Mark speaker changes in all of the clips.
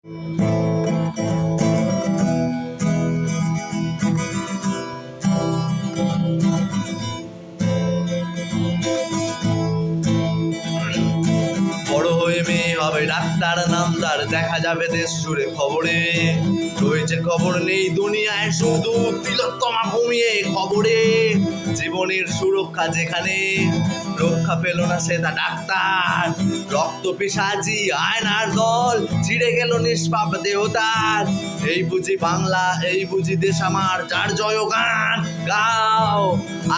Speaker 1: বড় হয়ে মেয়ে হবে ডাক্তার নামদার, দেখা যাবে দেশ জুড়ে খবরে। রয়েছে খবর নেই দুনিয়ায়, শুধু তিলোত্তমা ঘুমিয়ে খবরে। জীবনের সুরক্ষা যেখানে, রক্ষা পেল না সে তা ডাক্তার। রক্ত পিশাচি আয়নার দল, ছিঁড়ে গেল নিষ্পাপ দেহতার। এই বুঝি বাংলা, এই বুঝি দেশ আমার, যার জয়গান গাও।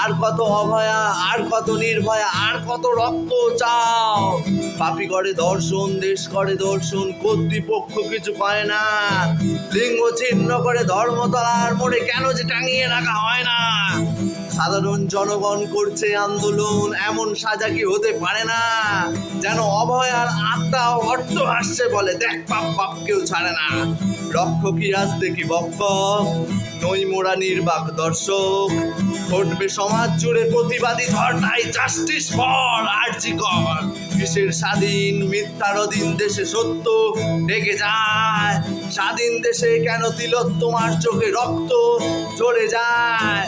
Speaker 1: আর কত অভয়া, আর কত নির্ভয়া, আর কত রক্ত চাও। পাপি করে দর্শন, দেশ করে দর্শন, কর্তৃপক্ষ কিছু পায় না। লিঙ্গ ছিন্ন করে ধর্মতলার মোড়ে কেন যে টাঙিয়ে রাখা হয় না। সাধারণ জনগণ করছে আন্দোলন, এমন সাজা কি হতে পারে না। যেন অভয়ার আত্মা অট্ট হাসছে, বলে দেখ পাপ পাপ কেউ ছাড়ে না। রক্ষকী আজ দেখি বক্ষ, নই মোরা নির্বাক দর্শক। ঘটবে সমাজ জুড়ে প্রতিবাদী ধর্নাই, জাস্টিস ফর আরজি কর। কিসের স্বাধীন, মিথ্যার অধীন দেশে সত্য ঢেকে যায়। স্বাধীন দেশে কেন তিলোত্তমার চোখে রক্ত ঝরে যায়।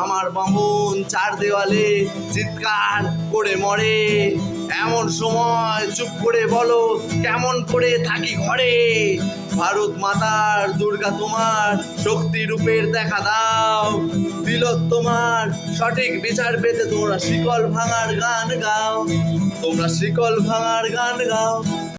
Speaker 1: আমার বামন চার দেওয়ালে চিৎকার করে মরে। এমন সময় চুপ করে বলো, কেমন করে থাকি ঘরে। ভারত মাতার দুর্গা তোমার শক্তি রূপের দেখা দাও। তিলোত্তমার সঠিক বিচার পেতে তোমরা শিকল ভাঙার গান গাও, তোমরা শিকল ভাঙার গান গাও।